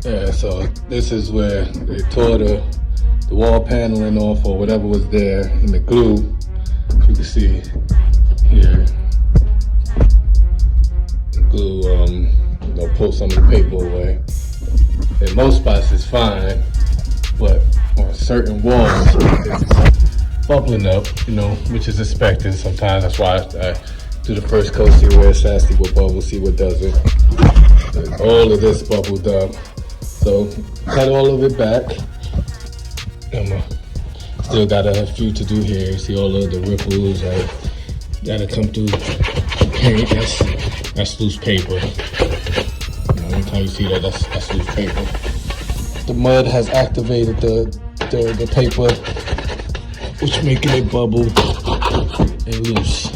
Yeah, so this is where they tore the wall paneling off or whatever was there, and the glue, you can see here, the glue, pull some of the paper away. In most spots it's fine, but on certain walls it's bubbling up, which is expected sometimes. That's why I do the first coat, see where it's at, see what bubbles, see what doesn't. And all of this bubbled up. So cut all of it back. Still got a few to do here. You see all of the ripples gotta come through the paint. That's loose paper. Anytime you see that, that's loose paper. The mud has activated the paper, which making it bubble and loose.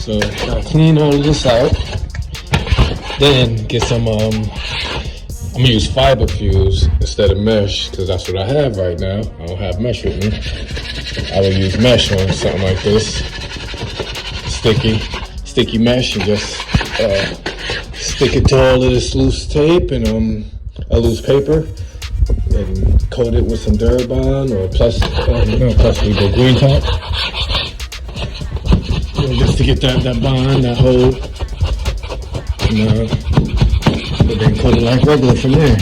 So gotta clean all of this out. Then get some, I'm gonna use fibafuse instead of mesh, because that's what I have right now. I don't have mesh with me. I would use mesh on something like this. Sticky mesh, and just stick it to all of this loose tape and loose paper, and coat it with some durabond or plus we go green top, just to get that bond, that hold, and then coat it like regular from there.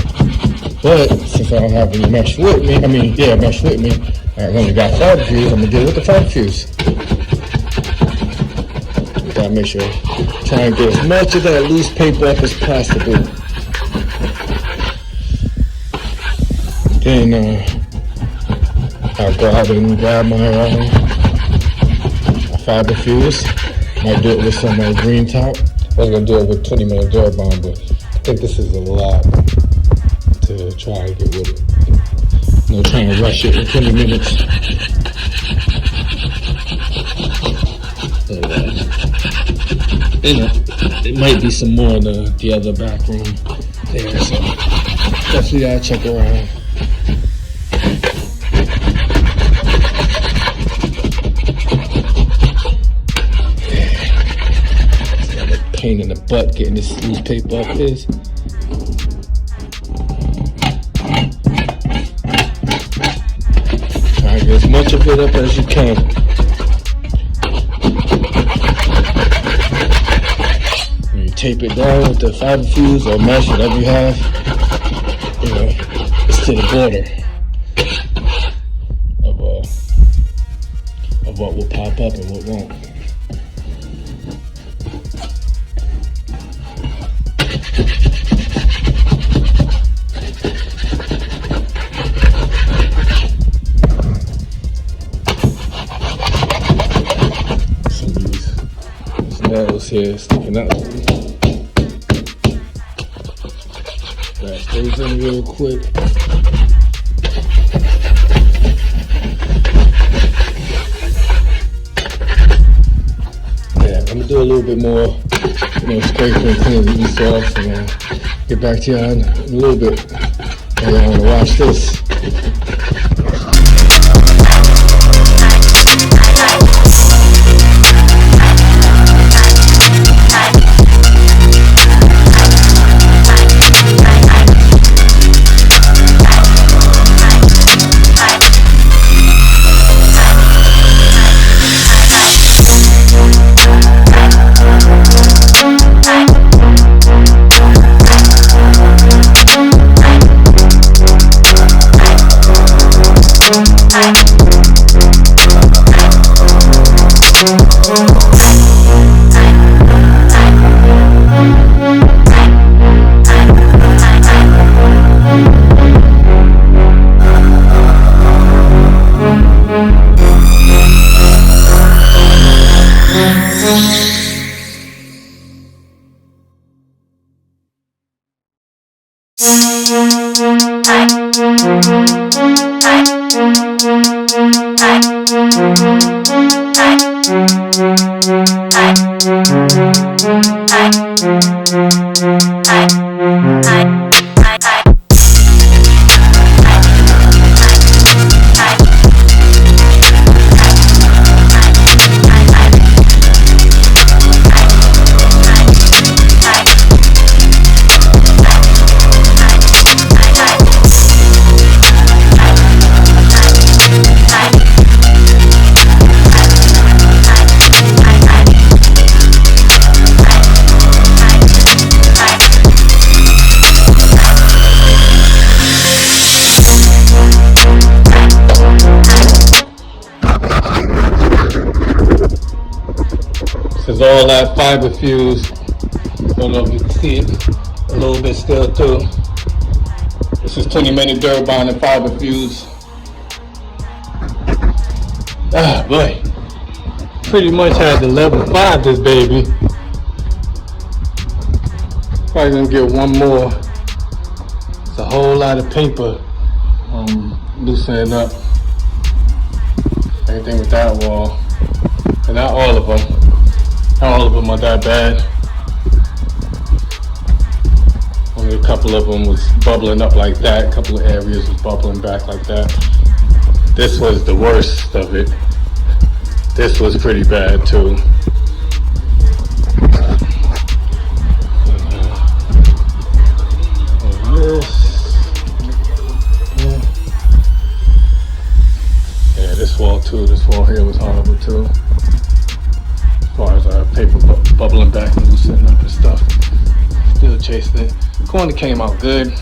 But since I don't have any mesh with me, I only got fibafuse, I'm gonna deal with the fibafuse. Gotta make sure, try and get as much of that loose paper up as possible. Then I'll go out and grab my fibafuse. Might do it with some green top. I was gonna do it with 20 mil durabond, but I think this is a lot to try and get with it. No trying to rush it in 20 minutes. So, it might be some more in the other back room there, so definitely gotta check around. Pain in the butt getting this loose paper up is. Try to get as much of it up as you can. When you tape it down with the fibafuse or mesh, whatever you have, it's to the border of what will pop up and what won't. Nails here sticking out. Bash those in real quick. Yeah, I'm gonna do a little bit more, scrape and clean these off, and get back to you in a little bit. And I wanna watch this. all that fibafuse. Don't know if you can see it a little bit still too. This is 20 minute durabond and fibafuse. Ah boy, pretty much had to level 5 this baby. Probably gonna get one more. It's a whole lot of paper loosening up. Anything with that wall, and not all of them. Not all of them are that bad. Only a couple of them was bubbling up like that. A couple of areas was bubbling back like that. This was the worst of it. This was pretty bad too. And this wall too. This wall here was horrible too. As far as paper bubbling back and loosening up and stuff. Still chasing it. Corner came out good.